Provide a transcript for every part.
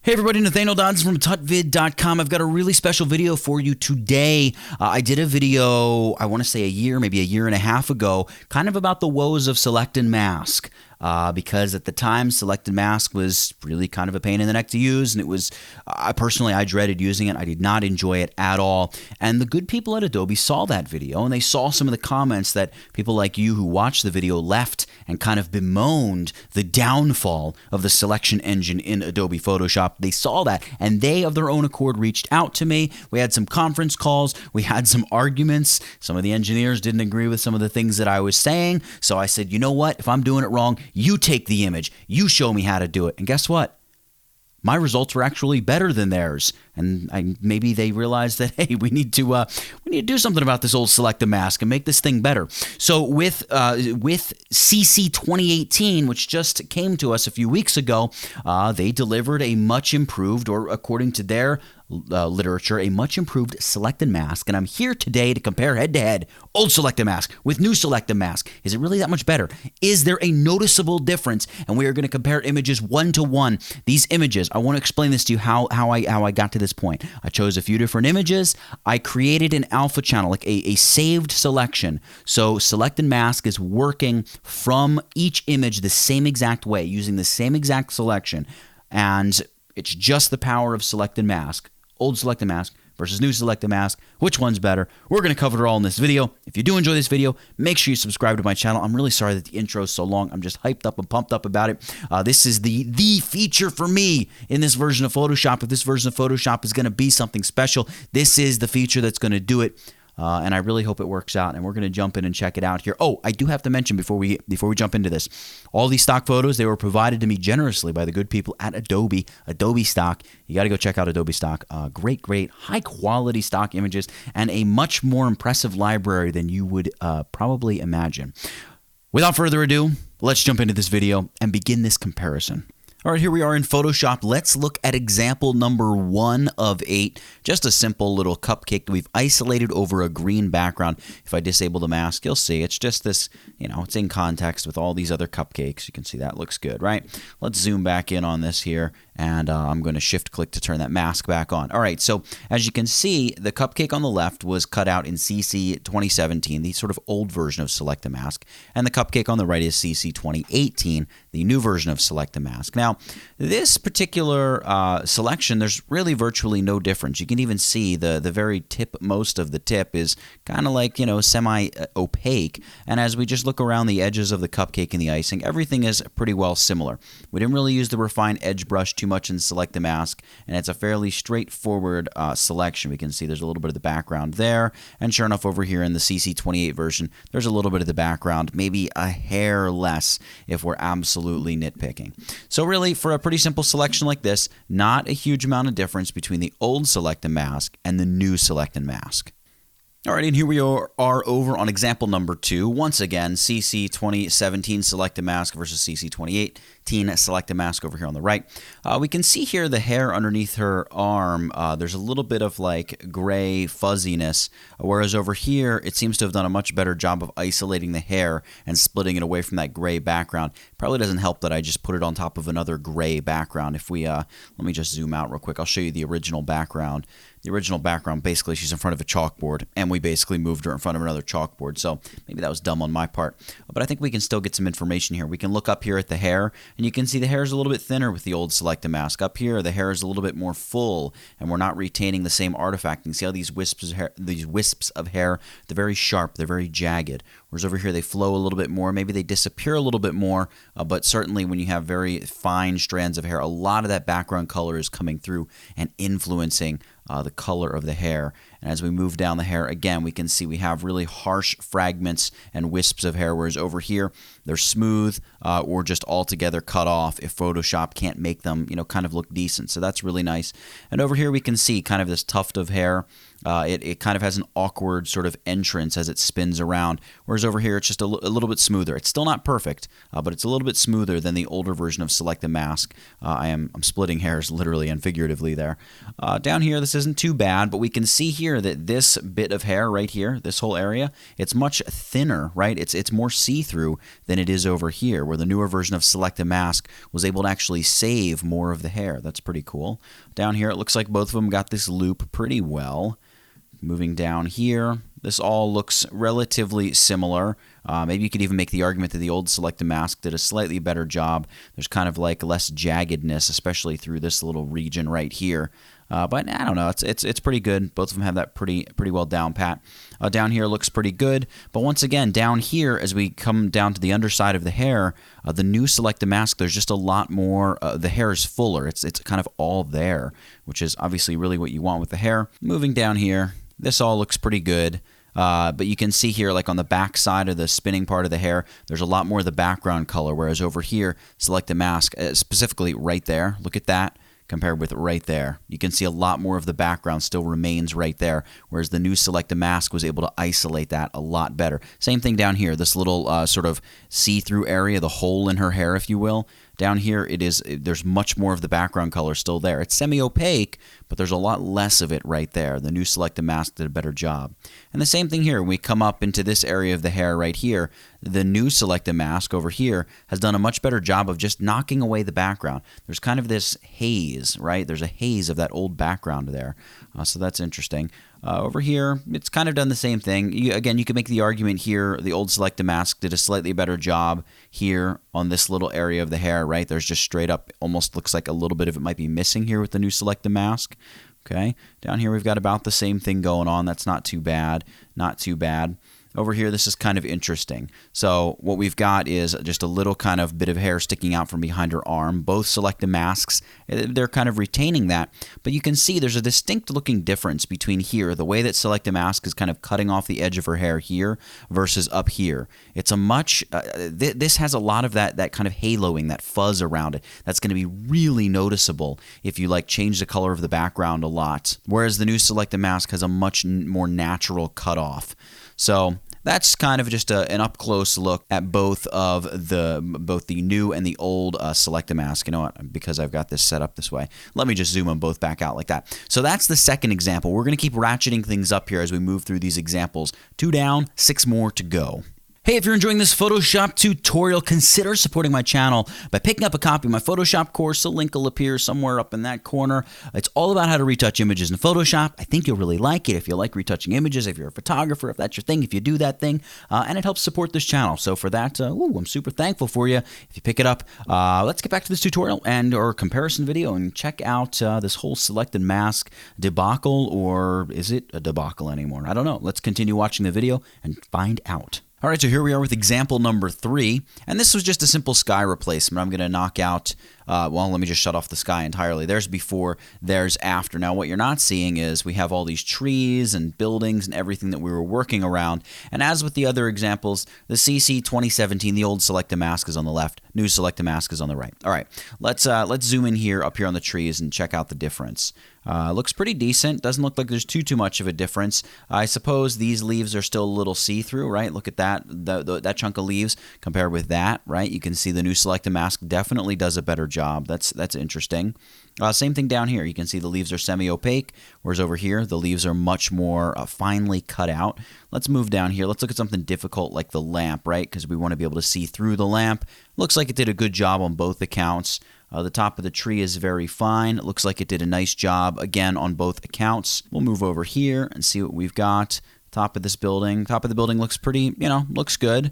Hey everybody, Nathaniel Dodson from tutvid.com. I've got a really special video for you today. I did a video, I want to say maybe a year and a half ago, kind of about the woes of Select and Mask. Because at the time, Select and Mask was really kind of a pain in the neck to use, and it was, I dreaded using it. I did not enjoy it at all. And the good people at Adobe saw that video, and they saw some of the comments that people like you who watched the video left and kind of bemoaned the downfall of the selection engine in Adobe Photoshop. They saw that, and they, of their own accord, reached out to me. We had some conference calls. We had some arguments. Some of the engineers didn't agree with some of the things that I was saying. So I said, you know what? If I'm doing it wrong, you take the image. You show me how to do it. And guess what? My results were actually better than theirs. And maybe they realized that, hey, we need to do something about this old Select and Mask and make this thing better. So with CC 2018, which just came to us a few weeks ago, they delivered a much improved, or according to their literature, a much improved Select and Mask. And I'm here today to compare head-to-head old Select and Mask with new Select and Mask. Is it really that much better? Is there a noticeable difference? And we are going to compare images one-to-one. These images, I want to explain this to you how I got to this point. I chose a few different images. I created an alpha channel, like a saved selection. So Select and Mask is working from each image the same exact way, using the same exact selection. And it's just the power of Select and Mask. Old Select and Mask versus new Select and Mask. Which one's better? We're going to cover it all in this video. If you do enjoy this video, make sure you subscribe to my channel. I'm really sorry that the intro is so long. I'm just hyped up and pumped up about it. This is the feature for me in this version of Photoshop. If this version of Photoshop is going to be something special, this is the feature that's going to do it. And I really hope it works out, and we're going to jump in and check it out here. Oh, I do have to mention before we jump into this, all these stock photos, they were provided to me generously by the good people at Adobe Stock. You got to go check out Adobe Stock. Great, high-quality stock images, and a much more impressive library than you would probably imagine. Without further ado, let's jump into this video and begin this comparison. All right, here we are in Photoshop. Let's look at example number 1 of 8. Just a simple little cupcake that we've isolated over a green background. If I disable the mask, you'll see it's just this, it's in context with all these other cupcakes. You can see that looks good, right? Let's zoom back in on this here, and I'm going to shift-click to turn that mask back on. All right, so as you can see, the cupcake on the left was cut out in CC 2017, the sort of old version of Select and Mask, and the cupcake on the right is CC 2018, the new version of Select and Mask. Now, this particular selection, there's really virtually no difference. You can even see the very tip, most of the tip is kind of like, semi-opaque. And as we just look around the edges of the cupcake and the icing, everything is pretty well similar. We didn't really use the refined edge brush too much in Select and Mask, and it's a fairly straightforward selection. We can see there's a little bit of the background there, and sure enough, over here in the CC 28 version, there's a little bit of the background, maybe a hair less if we're absolutely nitpicking. So really, for a pretty simple selection like this, not a huge amount of difference between the old Select and Mask and the new Select and Mask. All right, and here we are over on example number 2. Once again, CC 2017 Select and Mask versus CC 2018 Select and Mask over here on the right. We can see here the hair underneath her arm. There's a little bit of like gray fuzziness, whereas over here it seems to have done a much better job of isolating the hair and splitting it away from that gray background. Probably doesn't help that I just put it on top of another gray background. If we, let me just zoom out real quick. I'll show you the original background. The original background, basically, she's in front of a chalkboard, and we basically moved her in front of another chalkboard, so maybe that was dumb on my part. But I think we can still get some information here. We can look up here at the hair, and you can see the hair is a little bit thinner with the old Select and Mask. Up here, the hair is a little bit more full, and we're not retaining the same artifact. You can see how these wisps of hair, they're very sharp, they're very jagged. Whereas over here, they flow a little bit more. Maybe they disappear a little bit more, but certainly when you have very fine strands of hair, a lot of that background color is coming through and influencing the color of the hair. And as we move down the hair, again, we can see we have really harsh fragments and wisps of hair, whereas over here, they're smooth or just altogether cut off if Photoshop can't make them, kind of look decent. So that's really nice. And over here, we can see kind of this tuft of hair. It kind of has an awkward sort of entrance as it spins around, whereas over here, it's just a little bit smoother. It's still not perfect, but it's a little bit smoother than the older version of Select and Mask. I'm splitting hairs literally and figuratively there. Down here, this isn't too bad, but we can see here here that this bit of hair right here, this whole area, it's much thinner, right? It's more see-through than it is over here, where the newer version of Select a Mask was able to actually save more of the hair. That's pretty cool. Down here, it looks like both of them got this loop pretty well. Moving down here, this all looks relatively similar. Maybe you could even make the argument that the old Select a Mask did a slightly better job. There's kind of like less jaggedness, especially through this little region right here. But I don't know, it's pretty good. Both of them have that pretty well down pat. Down here looks pretty good, but once again, down here, as we come down to the underside of the hair, the new Select a Mask, there's just a lot more. The hair is fuller. It's kind of all there, which is obviously really what you want with the hair. Moving down here, this all looks pretty good. But you can see here, like on the back side of the spinning part of the hair, there's a lot more of the background color, whereas over here, Select a Mask, specifically right there, look at that, compared with right there. You can see a lot more of the background still remains right there, whereas the new Select a Mask was able to isolate that a lot better. Same thing down here, this little sort of see-through area, the hole in her hair, if you will. Down here, there's much more of the background color still there. It's semi-opaque, but there's a lot less of it right there. The new Select a Mask did a better job. And the same thing here. When we come up into this area of the hair right here, the new Select a Mask over here has done a much better job of just knocking away the background. There's kind of this haze, right? There's a haze of that old background there. So that's interesting. Over here, it's kind of done the same thing. Again, you could make the argument here, the old Select a Mask did a slightly better job here on this little area of the hair, right? There's just straight up, almost looks like a little bit of it might be missing here with the new Select a Mask. Okay, down here we've got about the same thing going on. That's not too bad, not too bad. Over here, this is kind of interesting. So what we've got is just a little kind of bit of hair sticking out from behind her arm. Both Select a Masks, they're kind of retaining that. But you can see there's a distinct looking difference between here, the way that Select a Mask is kind of cutting off the edge of her hair here versus up here. It's a much, this has a lot of that kind of haloing, that fuzz around it. That's going to be really noticeable if you like change the color of the background a lot. Whereas the new Select a Mask has a much more natural cutoff. So that's kind of just an up-close look at both the new and the old Select a Mask. You know what? Because I've got this set up this way, let me just zoom them both back out like that. So that's the second example. We're going to keep ratcheting things up here as we move through these examples. 2 down, 6 more to go. Hey, if you're enjoying this Photoshop tutorial, consider supporting my channel by picking up a copy of my Photoshop course. The link will appear somewhere up in that corner. It's all about how to retouch images in Photoshop. I think you'll really like it if you like retouching images, if you're a photographer, if that's your thing, if you do that thing, and it helps support this channel. So for that, I'm super thankful for you if you pick it up. Let's get back to this tutorial or comparison video and check out this whole Select a Mask debacle, or is it a debacle anymore? I don't know. Let's continue watching the video and find out. All right, so here we are with example number 3, and this was just a simple sky replacement. I'm going to knock out, well, let me just shut off the sky entirely. There's before, there's after. Now, what you're not seeing is we have all these trees and buildings and everything that we were working around, and as with the other examples, the CC 2017, the old Select a Mask is on the left, new Select a Mask is on the right. All right, let's zoom in here, up here on the trees, and check out the difference. Looks pretty decent. Doesn't look like there's too much of a difference. I suppose these leaves are still a little see-through, right? Look at that, that chunk of leaves compared with that, right? You can see the new Select a Mask definitely does a better job. That's interesting. Same thing down here. You can see the leaves are semi-opaque, whereas over here the leaves are much more finely cut out. Let's move down here. Let's look at something difficult like the lamp, right? Because we want to be able to see through the lamp. Looks like it did a good job on both accounts. The top of the tree is very fine. It looks like it did a nice job, again, on both accounts. We'll move over here and see what we've got. Top of this building. Top of the building looks pretty, looks good.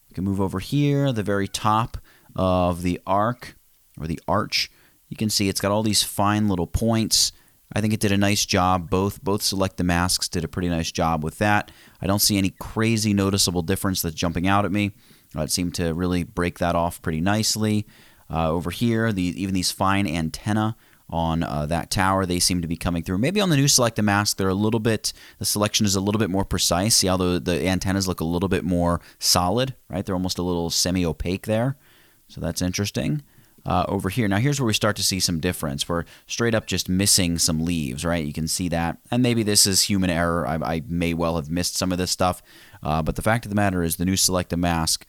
We can move over here, the very top of the arc, or the arch. You can see it's got all these fine little points. I think it did a nice job. Both Select a Masks did a pretty nice job with that. I don't see any crazy noticeable difference that's jumping out at me. It seemed to really break that off pretty nicely. Over here, even these fine antennae on that tower, they seem to be coming through. Maybe on the new Select a Mask, the selection is a little bit more precise. See how the antennas look a little bit more solid, right? They're almost a little semi-opaque there. So that's interesting. Over here, now here's where we start to see some difference. We're straight up just missing some leaves, right? You can see that. And maybe this is human error. I may well have missed some of this stuff. But the fact of the matter is the new Select a Mask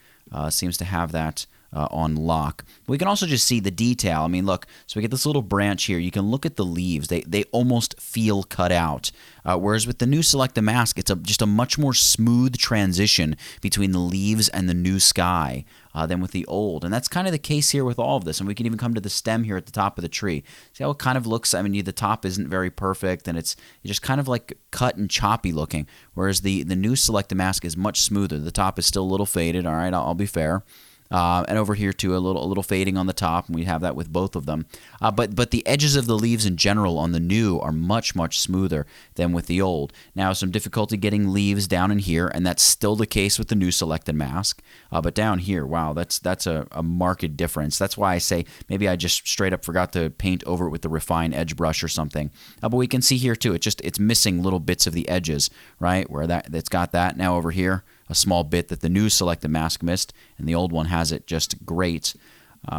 seems to have that on lock. We can also just see the detail. I mean, look, so we get this little branch here. You can look at the leaves. They almost feel cut out. Whereas with the new Select the Mask, it's just a much more smooth transition between the leaves and the new sky than with the old. And that's kind of the case here with all of this. And we can even come to the stem here at the top of the tree. See how it kind of looks? I mean, the top isn't very perfect, and it's just kind of like cut and choppy looking. Whereas the new Select the Mask is much smoother. The top is still a little faded. All right, I'll be fair. And over here too, a little fading on the top, and we have that with both of them. But the edges of the leaves in general on the new are much smoother than with the old. Now, some difficulty getting leaves down in here, and that's still the case with the new Selected Mask. But down here, wow, that's a marked difference. That's why I say maybe I just straight up forgot to paint over it with the Refine Edge brush or something. But we can see here too, it's missing little bits of the edges, right? Where that's got that. Now over here, a small bit that the new Select the Mask missed, and the old one has it just great.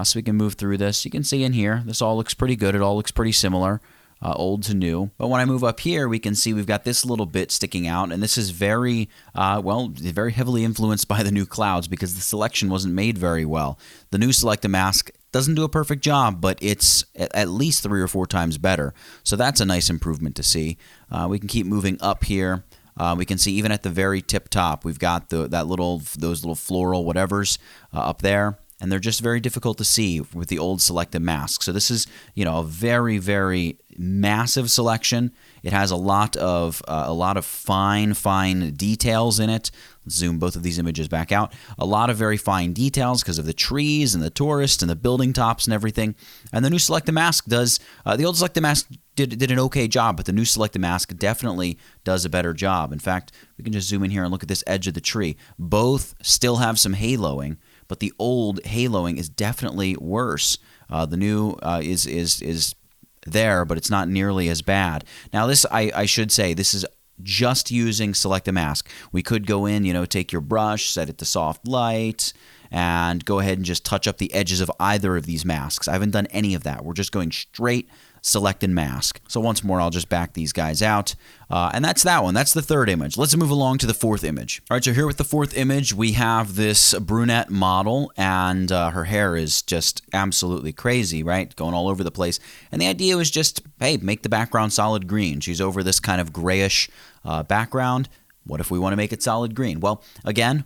So we can move through this. You can see in here, this all looks pretty good. It all looks pretty similar, old to new. But when I move up here, we can see we've got this little bit sticking out, and this is very, very heavily influenced by the new clouds because the selection wasn't made very well. The new Select the Mask doesn't do a perfect job, but it's at least 3 or 4 times better. So that's a nice improvement to see. We can keep moving up here. We can see even at the very tip top, we've got those little floral whatevers up there, and they're just very difficult to see with the old Selected Mask. So this is, a very, very massive selection. It has a lot of fine details in it. Let's zoom both of these images back out. A lot of very fine details because of the trees and the tourists and the building tops and everything. And the new Select the Mask does, the old Select the Mask did an okay job, but the new Select the Mask definitely does a better job. In fact, we can just zoom in here and look at this edge of the tree. Both still have some haloing, but the old haloing is definitely worse. The new is there, but it's not nearly as bad. Now this, I should say, this is just using Select the Mask. We could go in, take your brush, set it to soft light, and go ahead and just touch up the edges of either of these masks. I haven't done any of that. We're just going straight Select and Mask. So once more, I'll just back these guys out. And that's that one. That's the third image. Let's move along to the fourth image. All right, so here with the fourth image, we have this brunette model, and her hair is just absolutely crazy, right? Going all over the place. And the idea was just, hey, make the background solid green. She's over this kind of grayish background. What if we want to make it solid green? Well, again,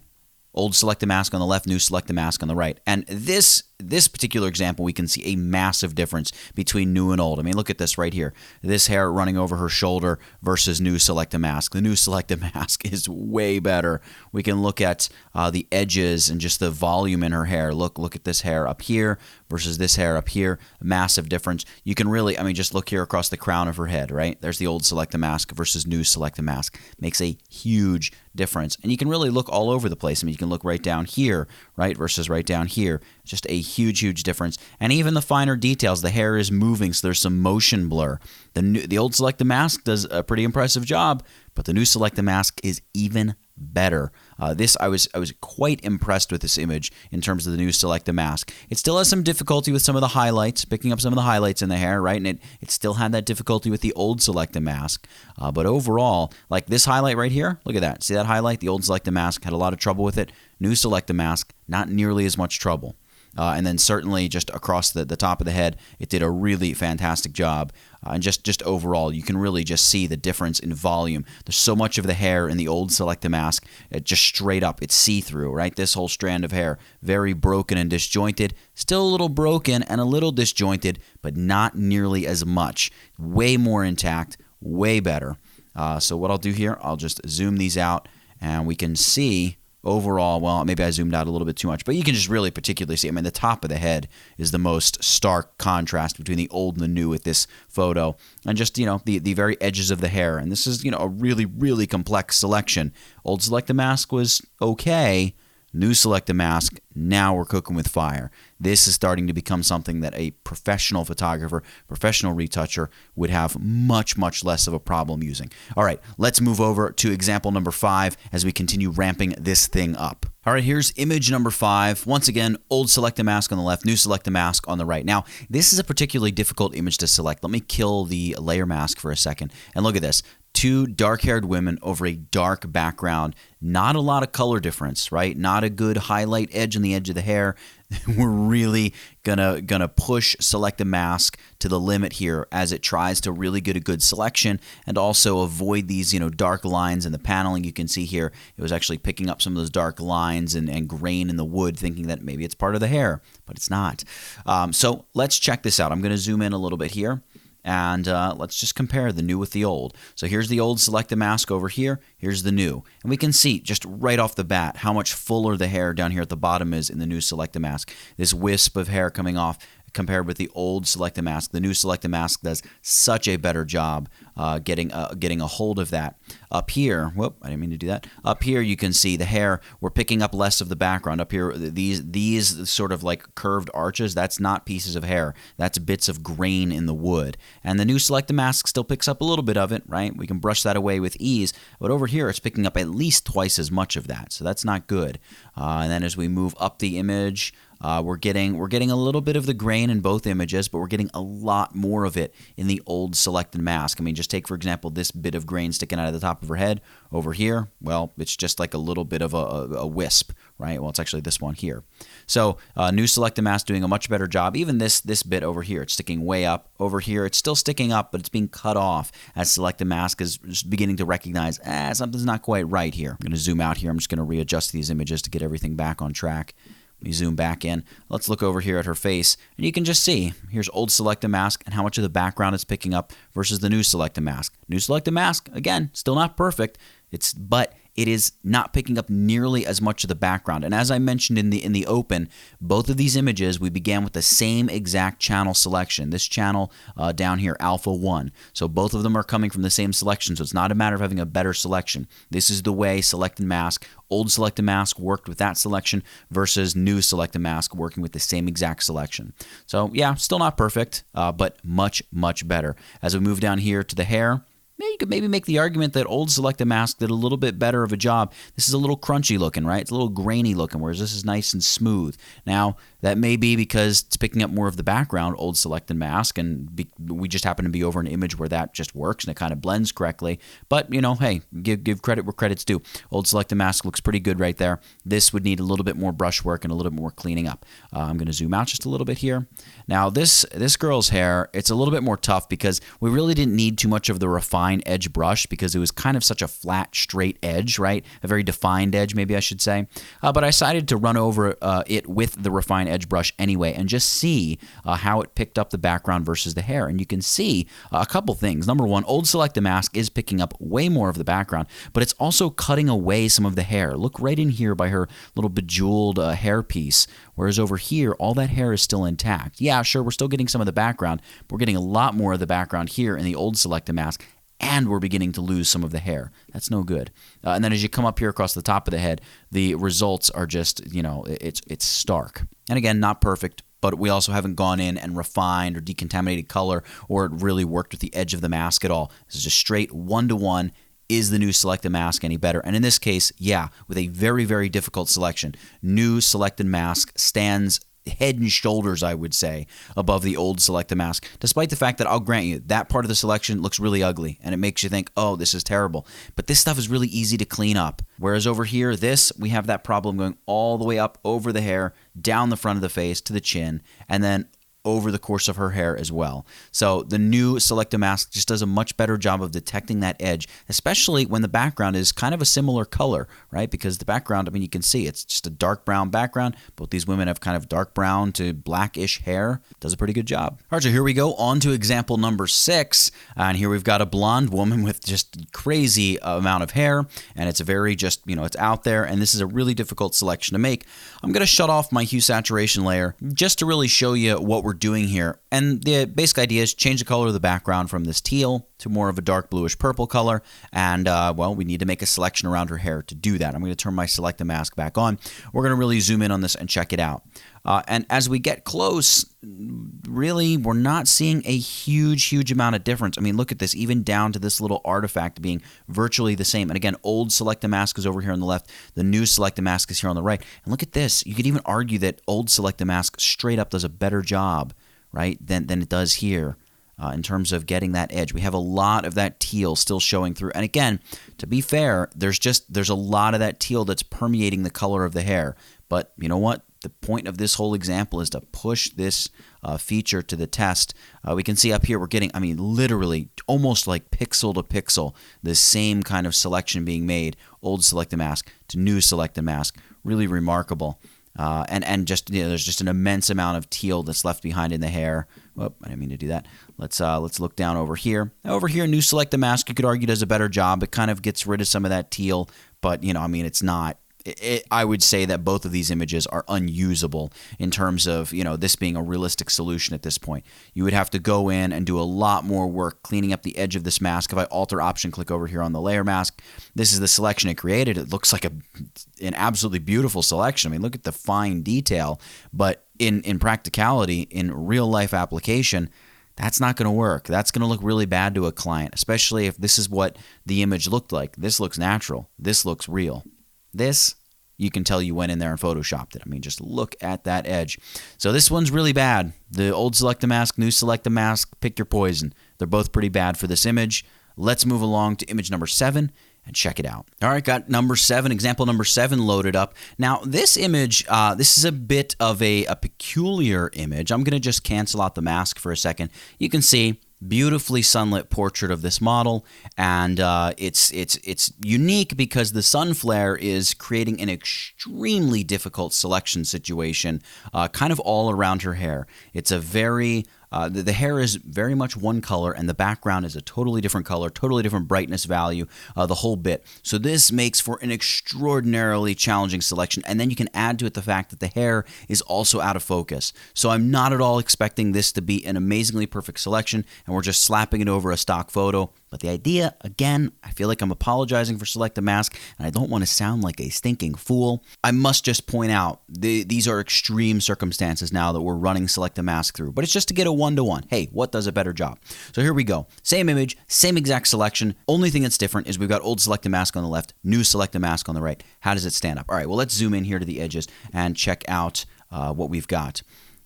old Select the Mask on the left, new Select the Mask on the right. And this particular example, we can see a massive difference between new and old. I mean, look at this right here. This hair running over her shoulder versus new Select the Mask. The new Select the Mask is way better. We can look at the edges and just the volume in her hair. Look at this hair up here versus this hair up here. Massive difference. You can really, just look here across the crown of her head, right? There's the old Select the Mask versus new Select the Mask. Makes a huge difference. And you can really look all over the place. You can look right down here, right, versus right down here. Just a huge difference. And even the finer details, the hair is moving, so there's some motion blur. The old Select the Mask does a pretty impressive job, but the new Select the Mask is even better. I was quite impressed with this image in terms of the new Select the Mask. It still has some difficulty with some of the highlights, picking up some of the highlights in the hair, right? And it still had that difficulty with the old Select the Mask. But overall, like this highlight right here, look at that. See that highlight? The old Select the Mask had a lot of trouble with it. New Select the Mask, not nearly as much trouble. And then certainly just across the top of the head, it did a really fantastic job. And just overall, you can really just see the difference in volume. There's so much of the hair in the old Select the Mask, just straight up, it's see-through, right? This whole strand of hair, very broken and disjointed. Still a little broken and a little disjointed, but not nearly as much. Way more intact, way better. So what I'll do here, I'll just zoom these out, and we can see overall, well, maybe I zoomed out a little bit too much, but you can just really particularly see, the top of the head is the most stark contrast between the old and the new with this photo. And just, the very edges of the hair. And this is, a really, really complex selection. Old Select the Mask was okay. New Select the Mask, now we're cooking with fire. This is starting to become something that a professional photographer, professional retoucher would have much less of a problem using. All right, let's move over to example number 5 as we continue ramping this thing up. All right, here's image number 5. Once again, old Select the Mask on the left, new Select the Mask on the right. Now, this is a particularly difficult image to select. Let me kill the layer mask for a second. And look at this. two dark-haired women over a dark background. Not a lot of color difference, right? Not a good highlight edge on the edge of the hair. We're really gonna push Select a Mask to the limit here as it tries to really get a good selection and also avoid these dark lines in the paneling. You can see here it was actually picking up some of those dark lines and grain in the wood, thinking that maybe it's part of the hair, but it's not. So let's check this out. I'm going to zoom in a little bit here. And let's just compare the new with the old. So here's the old Select a Mask over here. Here's the new. And we can see just right off the bat how much fuller the hair down here at the bottom is in the new Select a Mask. This wisp of hair coming off compared with the old Select a Mask. The new Select a Mask does such a better job getting a hold of that. Up here, whoop, I didn't mean to do that. Up here you can see the hair, we're picking up less of the background. Up here, these sort of like curved arches, that's not pieces of hair. That's bits of grain in the wood. And the new Select a Mask still picks up a little bit of it, right? We can brush that away with ease. But over here, it's picking up at least twice as much of that. So that's not good. And then as we move up the image, we're getting a little bit of the grain in both images, but we're getting a lot more of it in the old Select a Mask. I mean, just take, for example, this bit of grain sticking out of the top of her head over here. Well, it's just like a little bit of a wisp, right? Well, it's actually this one here. So new Select a Mask doing a much better job. Even this bit over here, it's sticking way up. Over here, it's still sticking up, but it's being cut off as Select a Mask is beginning to recognize, something's not quite right here. I'm going to zoom out here. I'm just going to readjust these images to get everything back on track. We zoom back in. Let's look over here at her face, and you can just see, here's old Select a Mask and how much of the background it's picking up versus the new Select a Mask. New Select a Mask, again, still not perfect, but it is not picking up nearly as much of the background. And as I mentioned in the open, both of these images, we began with the same exact channel selection. This channel down here, Alpha 1. So both of them are coming from the same selection, so it's not a matter of having a better selection. This is the way Select a Mask, old Select a Mask worked with that selection versus new Select a Mask working with the same exact selection. So yeah, still not perfect, but much, much better. As we move down here to the hair, you could maybe make the argument that old Select a Mask did a little bit better of a job. This is a little crunchy looking, right? It's a little grainy looking, whereas this is nice and smooth. Now, that may be because it's picking up more of the background, old Select a Mask, and we just happen to be over an image where that just works and it kind of blends correctly. But, hey, give credit where credit's due. Old Select a Mask looks pretty good right there. This would need a little bit more brush work and a little bit more cleaning up. I'm going to zoom out just a little bit here. Now, this girl's hair, it's a little bit more tough because we really didn't need too much of the refined edge brush because it was kind of such a flat, straight edge, right? A very defined edge, maybe I should say. But I decided to run over it with the refined edge brush anyway and just see how it picked up the background versus the hair. And you can see a couple things. Number one, old Select a Mask is picking up way more of the background, but it's also cutting away some of the hair. Look right in here by her little bejeweled hair piece, whereas over here, all that hair is still intact. Yeah, sure, we're still getting some of the background, but we're getting a lot more of the background here in the old Select a Mask, and we're beginning to lose some of the hair. That's no good. And then as you come up here across the top of the head, the results are just, it's stark. And again, not perfect, but we also haven't gone in and refined or decontaminated color or it really worked with the edge of the mask at all. This is just straight one-to-one. Is the new Select a Mask any better? And in this case, yeah, with a very, very difficult selection, new Select a Mask stands head and shoulders, I would say, above the old Select a Mask, despite the fact that I'll grant you that part of the selection looks really ugly and it makes you think, oh, this is terrible. But this stuff is really easy to clean up. Whereas over here, we have that problem going all the way up over the hair, down the front of the face to the chin, and then over the course of her hair as well. So the new Select a Mask just does a much better job of detecting that edge, especially when the background is kind of a similar color, right? Because the background, I mean, you can see it's just a dark brown background. Both these women have kind of dark brown to blackish hair. Does a pretty good job. All right, so here we go on to example number 6. And here we've got a blonde woman with just crazy amount of hair. And it's a very just, it's out there. And this is a really difficult selection to make. I'm going to shut off my hue saturation layer just to really show you what we're doing here. And the basic idea is change the color of the background from this teal to more of a dark bluish purple color. And, well, we need to make a selection around her hair to do that. I'm going to turn my Select a Mask back on. We're going to really zoom in on this and check it out. And as we get close, really, we're not seeing a huge amount of difference. I mean, look at this, even down to this little artifact being virtually the same. And again, old Select a Mask is over here on the left. The new Select a Mask is here on the right. And look at this. You could even argue that old Select a Mask straight up does a better job, right, than it does here. in terms of getting that edge. We have a lot of that teal still showing through. And again, to be fair, there's a lot of that teal that's permeating the color of the hair. But you know what? The point of this whole example is to push this feature to the test. We can see up here we're getting, I mean, literally almost like pixel to pixel, the same kind of selection being made, old select the mask to new select the mask. Really remarkable. And just, you know, there's just an immense amount of teal that's left behind in the hair. Whoop, I didn't mean to do that. Let's look down over here. Over here, new select the mask, you could argue does a better job. It kind of gets rid of some of that teal, but you know, I mean, it's not. I would say that both of these images are unusable in terms of, you know, this being a realistic solution at this point. You would have to go in and do a lot more work cleaning up the edge of this mask. If I Alt Option click over here on the layer mask, this is the selection it created. It looks like an absolutely beautiful selection. I mean, look at the fine detail, but in practicality, in real life application, that's not going to work. That's going to look really bad to a client, especially if this is what the image looked like. This looks natural. This looks real. This, you can tell you went in there and photoshopped it. I mean, just look at that edge. So this one's really bad. The old select the mask, new select the mask, pick your poison. They're both pretty bad for this image. Let's move along to image number 7 and check it out. All right, got number 7, example number 7 loaded up. Now, this image, this is a bit of a peculiar image. I'm going to just cancel out the mask for a second. You can see beautifully sunlit portrait of this model, and it's unique because the sun flare is creating an extremely difficult selection situation kind of all around her hair. It's a very the hair is very much one color, and the background is a totally different color, totally different brightness value, the whole bit. So this makes for an extraordinarily challenging selection, and then you can add to it the fact that the hair is also out of focus. So I'm not at all expecting this to be an amazingly perfect selection, and we're just slapping it over a stock photo. But the idea, again, I feel like I'm apologizing for Select the Mask, and I don't want to sound like a stinking fool. I must just point out, these are extreme circumstances now that we're running Select the Mask through, but it's just to get a one-to-one. Hey, what does a better job? So here we go. Same image, same exact selection. Only thing that's different is we've got old Select the Mask on the left, new Select the Mask on the right. How does it stand up? All right, well, let's zoom in here to the edges and check out what we've got.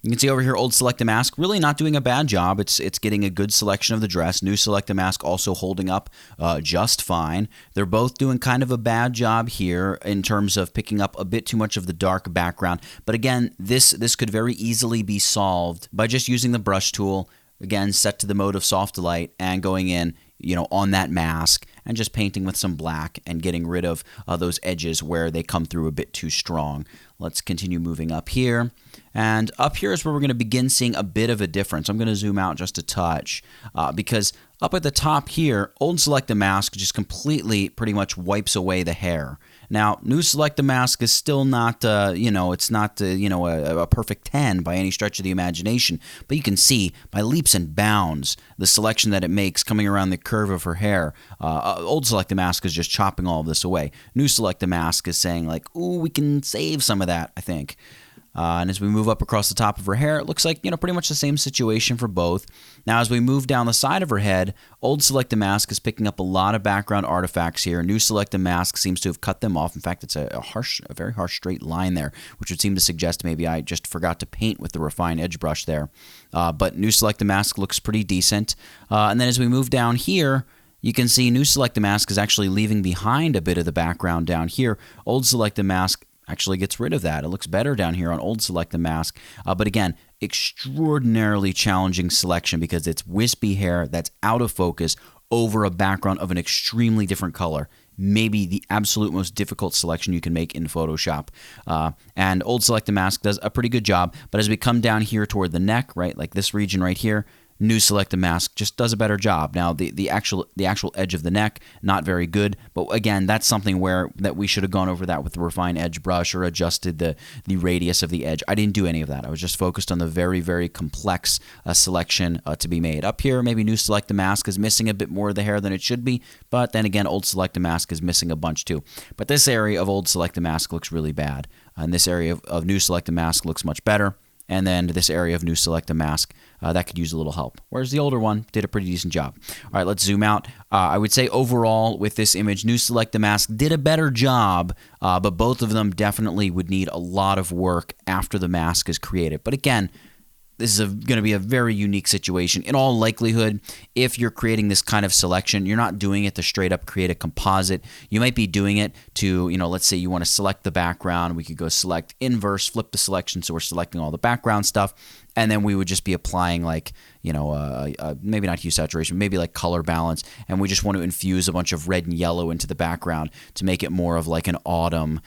You can see over here, old Select the Mask, really not doing a bad job. It's getting a good selection of the dress. New Select the Mask also holding up just fine. They're both doing kind of a bad job here in terms of picking up a bit too much of the dark background. But again, this could very easily be solved by just using the brush tool, again, set to the mode of soft light, and going in, you know, on that mask and just painting with some black and getting rid of those edges where they come through a bit too strong. Let's continue moving up here. And up here is where we're going to begin seeing a bit of a difference. I'm going to zoom out just a touch because up at the top here, old Select the Mask just completely pretty much wipes away the hair. Now, new Select the Mask is still not, you know, it's not, you know, a perfect 10 by any stretch of the imagination. But you can see by leaps and bounds the selection that it makes coming around the curve of her hair. Old Select the Mask is just chopping all of this away. New Select the Mask is saying like, ooh, we can save some of that, I think. And as we move up across the top of her hair, it looks like, you know, pretty much the same situation for both. Now, as we move down the side of her head, old Select the Mask is picking up a lot of background artifacts here. New Select the Mask seems to have cut them off. In fact, it's a very harsh straight line there, which would seem to suggest maybe I just forgot to paint with the refined edge brush there. But New Select the Mask looks pretty decent. And then as we move down here, you can see New Select the Mask is actually leaving behind a bit of the background down here. Old Select the Mask actually gets rid of that. It looks better down here on old Select the Mask. But again, extraordinarily challenging selection because it's wispy hair that's out of focus over a background of an extremely different color. Maybe the absolute most difficult selection you can make in Photoshop. And old Select the Mask does a pretty good job. But as we come down here toward the neck, right, like this region right here, New Select the Mask just does a better job. Now, the actual edge of the neck, not very good. But again, that's something that we should have gone over that with the refined edge brush or adjusted the radius of the edge. I didn't do any of that. I was just focused on the very, very complex selection to be made. Up here, maybe New Select the Mask is missing a bit more of the hair than it should be. But then again, old Select the Mask is missing a bunch too. But this area of old Select the Mask looks really bad. And this area of New Select the Mask looks much better. And then this area of New Select the Mask, that could use a little help. Whereas the older one did a pretty decent job. All right, let's zoom out. I would say overall with this image, New Select the Mask did a better job, but both of them definitely would need a lot of work after the mask is created. But again, this is going to be a very unique situation. In all likelihood, if you're creating this kind of selection, you're not doing it to straight up create a composite. You might be doing it to, let's say you want to select the background. We could go select inverse, flip the selection, so we're selecting all the background stuff. And then we would just be applying maybe not hue saturation, maybe like color balance. And we just want to infuse a bunch of red and yellow into the background to make it more of like an autumn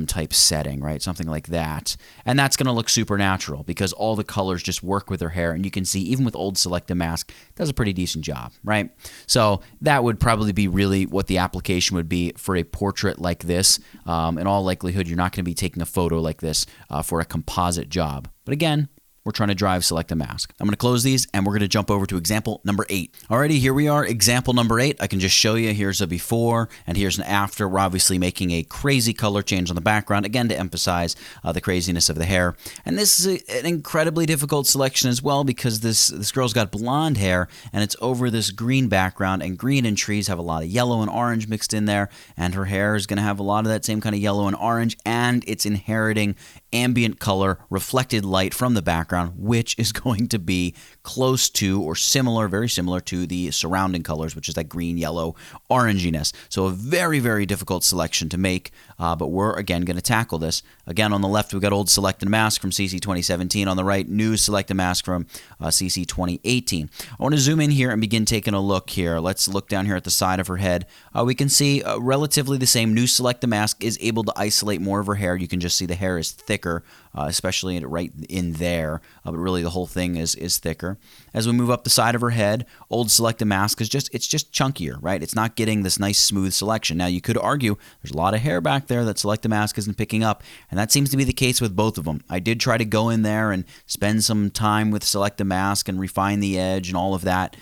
type setting, right? Something like that. And that's going to look super natural because all the colors just work with her hair. And you can see even with old Select and Mask, it does a pretty decent job, right? So that would probably be really what the application would be for a portrait like this. In all likelihood, you're not going to be taking a photo like this for a composite job. But again, we're trying to drive Select and Mask. I'm going to close these and we're going to jump over to example number 8. Alrighty, here we are, example number 8. I can just show you, here's a before and here's an after. We're obviously making a crazy color change on the background, again to emphasize the craziness of the hair. And this is an incredibly difficult selection as well because this girl's got blonde hair and it's over this green background, and green and trees have a lot of yellow and orange mixed in there, and her hair is going to have a lot of that same kind of yellow and orange, and it's inheriting ambient color, reflected light from the background, which is going to be close to or similar, very similar to the surrounding colors, which is that green, yellow, oranginess. So a very, very difficult selection to make, but we're, again, going to tackle this. Again, on the left, we've got old Select and Mask from CC 2017. On the right, new Select and Mask from CC 2018. I want to zoom in here and begin taking a look here. Let's look down here at the side of her head. We can see relatively the same. New Select and Mask is able to isolate more of her hair. You can just see the hair is thicker. Especially right in there, but really the whole thing is thicker. As we move up the side of her head, old Select and Mask is just chunkier, right? It's not getting this nice smooth selection. Now you could argue there's a lot of hair back there that Select and Mask isn't picking up, and that seems to be the case with both of them. I did try to go in there and spend some time with Select and Mask and refine the edge and all of that,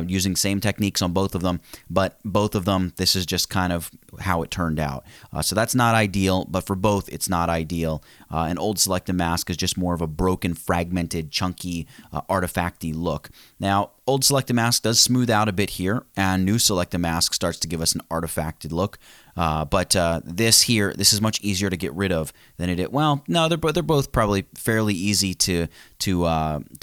using same techniques on both of them, but both of them, this is just kind of how it turned out. So that's not ideal, but for both, it's not ideal. And old Select and Mask is just more of a broken, fragmented, chunky, artifacty look. Now, old Select and Mask does smooth out a bit here, and new Select and Mask starts to give us an artifacted look. But this is much easier to get rid of than it is. Well, no, they're both probably fairly easy to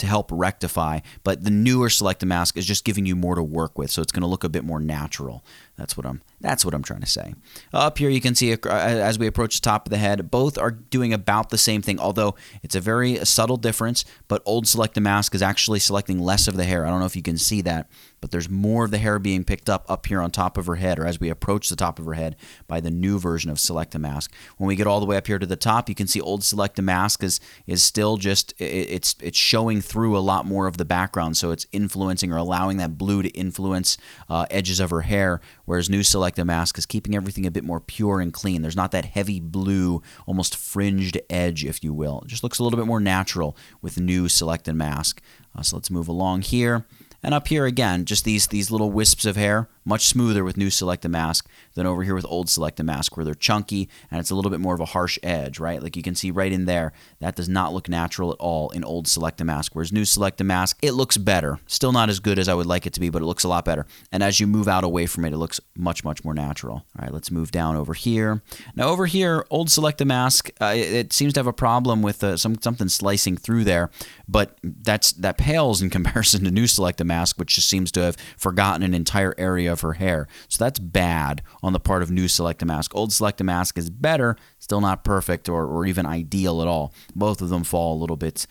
help rectify. But the newer Select and Mask is just giving you more to work with, so it's going to look a bit more natural. That's what I'm trying to say. Up here, you can see as we approach the top of the head, both are doing about the same thing, although it's a very subtle difference. But old Select and Mask is actually selecting less of the hair. I don't know if you can see that, but there's more of the hair being picked up here on top of her head, or as we approach the top of her head, by the new version of Select and Mask. When we get all the way up here to the top, you can see old Select and Mask is still just it's showing through a lot more of the background, so it's influencing or allowing that blue to influence edges of her hair, whereas new Select and Mask is keeping everything a bit more pure and clean. There's not that heavy blue, almost fringed edge, if you will. It just looks a little bit more natural with new Select and Mask. So let's move along here. And up here again, just these little wisps of hair, much smoother with new Select and Mask than over here with old Select and Mask, where they're chunky and it's a little bit more of a harsh edge, right? Like you can see right in there, that does not look natural at all in old Select and Mask, whereas new Select and Mask, it looks better. Still not as good as I would like it to be, but it looks a lot better. And as you move out away from it, it looks much, much more natural. All right, let's move down over here. Now over here, old Select and Mask, it seems to have a problem with something slicing through there, but that pales in comparison to new Select and Mask, which just seems to have forgotten an entire area of her hair. So that's bad on the part of new Select and Mask. Old Select and Mask is better, still not perfect or even ideal at all. Both of them fall a little bit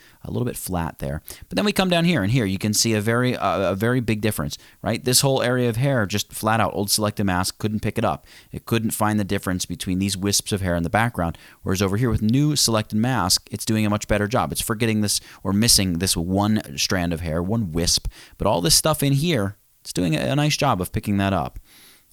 flat there. But then we come down here, and here you can see a very big difference, right? This whole area of hair, just flat out, old Select and Mask couldn't pick it up. It couldn't find the difference between these wisps of hair in the background, whereas over here with new Select and Mask, it's doing a much better job. It's forgetting this or missing this one strand of hair, one wisp, but all this stuff in here, it's doing a nice job of picking that up.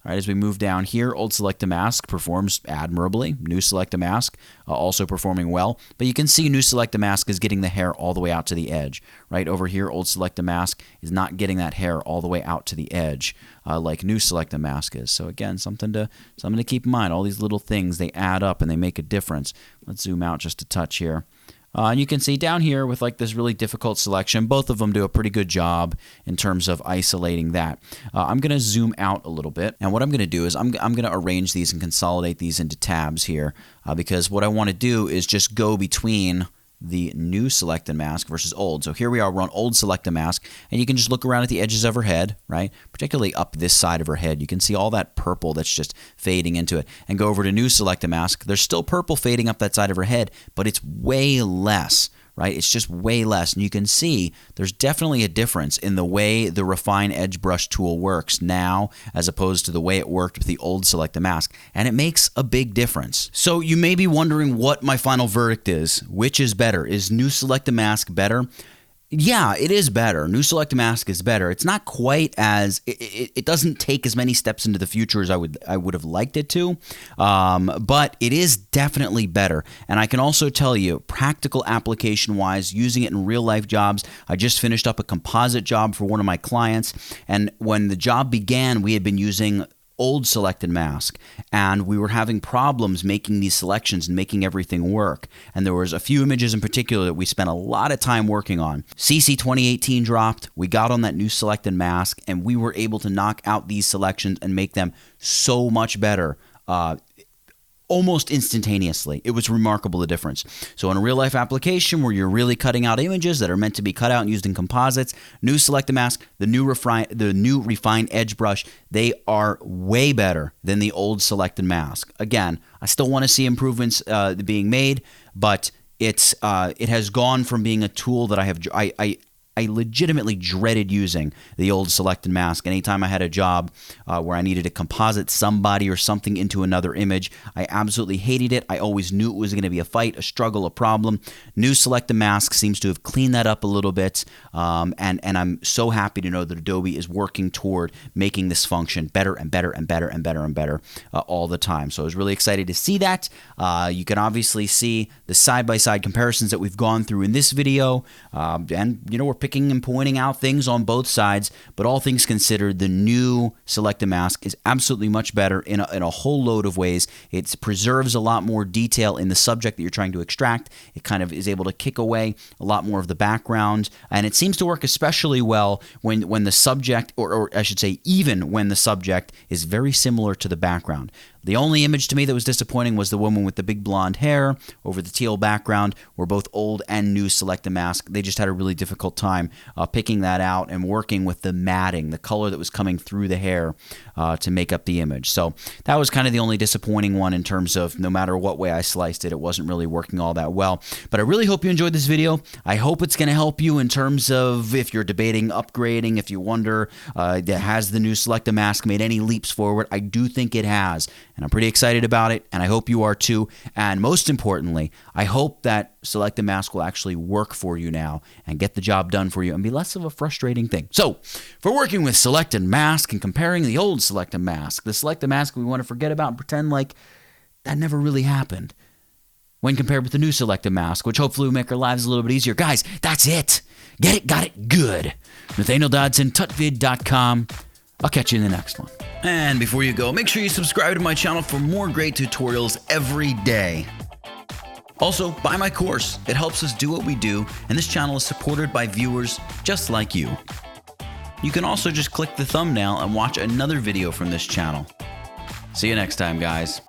All right, as we move down here, old Select and Mask performs admirably. New Select and Mask also performing well. But you can see new Select and Mask is getting the hair all the way out to the edge. Right over here, old Select and Mask is not getting that hair all the way out to the edge like new Select and Mask is. So again, something to keep in mind. All these little things, they add up and they make a difference. Let's zoom out just a touch here. And you can see down here with like this really difficult selection, both of them do a pretty good job in terms of isolating that. I'm going to zoom out a little bit, and what I'm going to do is I'm going to arrange these and consolidate these into tabs here because what I want to do is just go between the new Select and Mask versus old. So here we are, we're on old Select and Mask, and you can just look around at the edges of her head, right? Particularly up this side of her head. You can see all that purple that's just fading into it. And go over to new Select and Mask. There's still purple fading up that side of her head, but it's way less. Right? It's just way less. And you can see there's definitely a difference in the way the Refine Edge Brush tool works now as opposed to the way it worked with the old Select and Mask. And it makes a big difference. So you may be wondering what my final verdict is. Which is better? Is new Select and Mask better? Yeah, it is better. New Select and Mask is better. It's not quite as it doesn't take as many steps into the future as I would have liked it to, but it is definitely better. And I can also tell you, practical application wise, using it in real life jobs. I just finished up a composite job for one of my clients, and when the job began, we had been using old Select and Mask, and we were having problems making these selections and making everything work. And there was a few images in particular that we spent a lot of time working on. CC 2018 dropped, we got on that new Select and Mask, and we were able to knock out these selections and make them so much better. Almost instantaneously. It was remarkable, the difference. So in a real-life application where you're really cutting out images that are meant to be cut out and used in composites, new Select and Mask, the new Refine Edge Brush, they are way better than the old Select and Mask. Again, I still want to see improvements being made, but it has gone from being a tool that I legitimately dreaded using the old Select and Mask. Anytime I had a job where I needed to composite somebody or something into another image, I absolutely hated it. I always knew it was going to be a fight, a struggle, a problem. New Select and Mask seems to have cleaned that up a little bit, and I'm so happy to know that Adobe is working toward making this function better and better and better and better and better all the time. So I was really excited to see that. You can obviously see the side-by-side comparisons that we've gone through in this video, and we're picking and pointing out things on both sides, but all things considered, the new Select and Mask is absolutely much better in a whole load of ways. It preserves a lot more detail in the subject that you're trying to extract. It kind of is able to kick away a lot more of the background, and it seems to work especially well when the subject, or I should say even when the subject is very similar to the background. The only image to me that was disappointing was the woman with the big blonde hair over the teal background, where both old and new Select and Mask, they just had a really difficult time picking that out and working with the matting, the color that was coming through the hair to make up the image. So that was kind of the only disappointing one in terms of no matter what way I sliced it, it wasn't really working all that well. But I really hope you enjoyed this video. I hope it's going to help you in terms of if you're debating upgrading, if you wonder, has the new Select and Mask made any leaps forward? I do think it has. And I'm pretty excited about it, and I hope you are too. And most importantly, I hope that Select and Mask will actually work for you now and get the job done for you and be less of a frustrating thing. So, for working with Select and Mask and comparing the old Select and Mask, the Select and Mask we want to forget about and pretend like that never really happened, when compared with the new Select and Mask, which hopefully will make our lives a little bit easier. Guys, that's it. Get it, got it, good. Nathaniel Dodson, tutvid.com. I'll catch you in the next one. And before you go, make sure you subscribe to my channel for more great tutorials every day. Also, buy my course. It helps us do what we do, and this channel is supported by viewers just like you. You can also just click the thumbnail and watch another video from this channel. See you next time, guys.